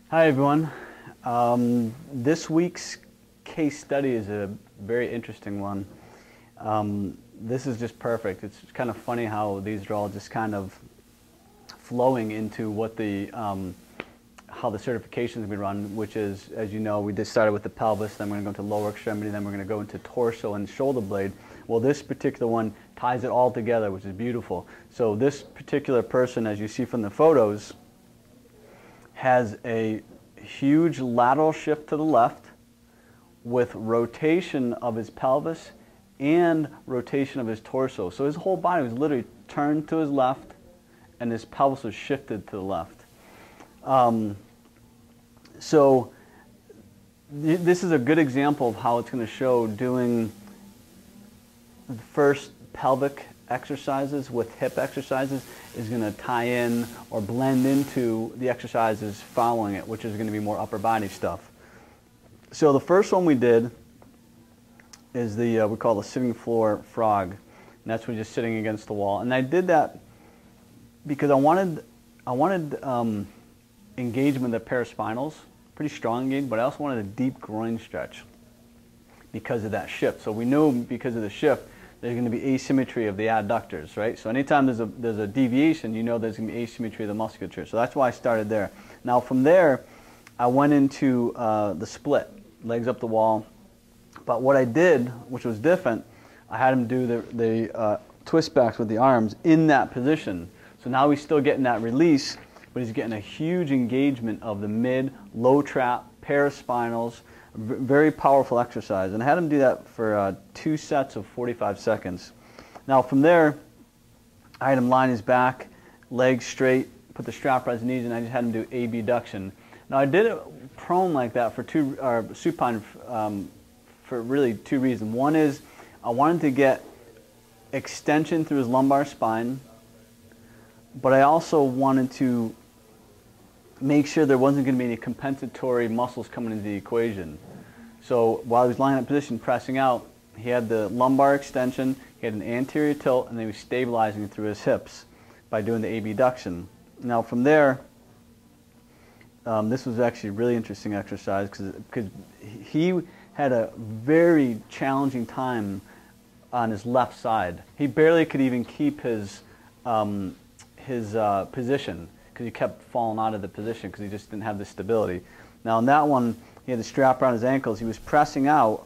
Hi everyone. This week's case study is a very interesting one. This is just perfect. It's kind of funny how these are all just kind of flowing into what how the certification is going to be run, which is, as you know, we just started with the pelvis, then we're going to go into lower extremity, then we're going to go into torso and shoulder blade. Well, this particular one ties it all together, which is beautiful. So this particular person, as you see from the photos, has a huge lateral shift to the left with rotation of his pelvis and rotation of his torso. So his whole body was literally turned to his left and his pelvis was shifted to the left. So this is a good example of how it's going to show doing the first pelvic exercises with hip exercises is going to tie in or blend into the exercises following it, which is going to be more upper body stuff. So the first one we did is the we call the sitting floor frog, and that's when you're just sitting against the wall. And I did that because I wanted engagement of the paraspinals, pretty strong engagement, but I also wanted a deep groin stretch because of that shift. So we knew because of the shift there's going to be asymmetry of the adductors, right? So anytime there's a deviation, you know there's going to be asymmetry of the musculature. So that's why I started there. Now from there, I went into the split, legs up the wall. But what I did, which was different, I had him do the twist backs with the arms in that position. So now he's still getting that release, but he's getting a huge engagement of the mid, low trap, paraspinals. Very powerful exercise, and I had him do that for 2 sets of 45 seconds. Now from there, I had him line his back, legs straight, put the strap around his knees, and I just had him do abduction. Now I did it prone like that for supine for really two reasons. One is I wanted to get extension through his lumbar spine, but I also wanted to make sure there wasn't going to be any compensatory muscles coming into the equation. So while he was lying in that position, pressing out, he had the lumbar extension, he had an anterior tilt, and then he was stabilizing through his hips by doing the abduction. Now from there, this was actually a really interesting exercise because he had a very challenging time on his left side. He barely could even keep his position, because he kept falling out of the position because he just didn't have the stability. Now in that one, he had the strap around his ankles. He was pressing out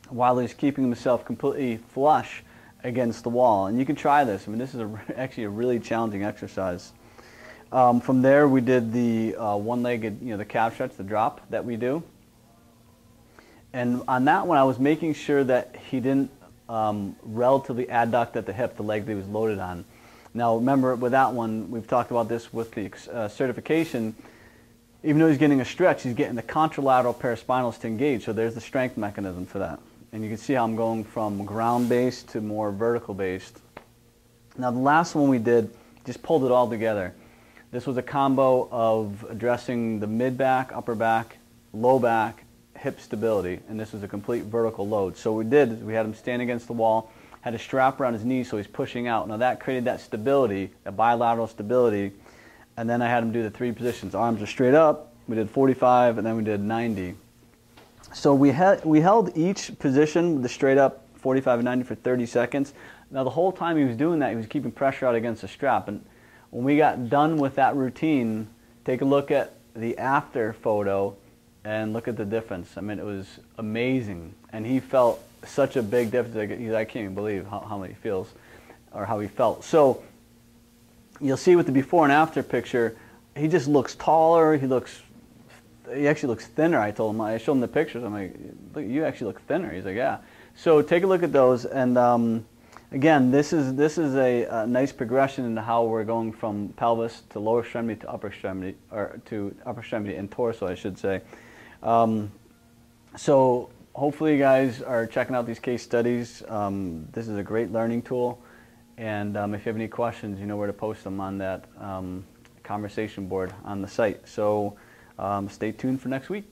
while he was keeping himself completely flush against the wall. And you can try this. I mean, this is actually a really challenging exercise. From there, we did the one-legged, the calf stretch, the drop that we do. And on that one, I was making sure that he didn't relatively adduct at the hip, the leg that he was loaded on. Now remember, with that one, we've talked about this with the certification, even though he's getting a stretch, he's getting the contralateral paraspinals to engage, so there's the strength mechanism for that. And you can see how I'm going from ground-based to more vertical-based. Now the last one we did, just pulled it all together. This was a combo of addressing the mid-back, upper back, low back, hip stability, and this was a complete vertical load. So what we did is we had him stand against the wall, had a strap around his knees so he's pushing out. Now that created that stability, that bilateral stability, and then I had him do the 3 positions. Arms are straight up, we did 45, and then we did 90. So we held each position, the straight up, 45 and 90 for 30 seconds. Now the whole time he was doing that, he was keeping pressure out against the strap. And when we got done with that routine, take a look at the after photo and look at the difference. I mean, it was amazing. And he felt such a big difference. I can't even believe how he feels or how he felt. So you'll see with the before and after picture, he just looks taller. He actually looks thinner. I told him, I showed him the pictures. I'm like, look, you actually look thinner. He's like, yeah. So take a look at those. And again, this is a nice progression into how we're going from pelvis to lower extremity to upper extremity, or to upper extremity and torso, I should say. So hopefully you guys are checking out these case studies. This is a great learning tool, and if you have any questions, you know where to post them on that conversation board on the site. So stay tuned for next week.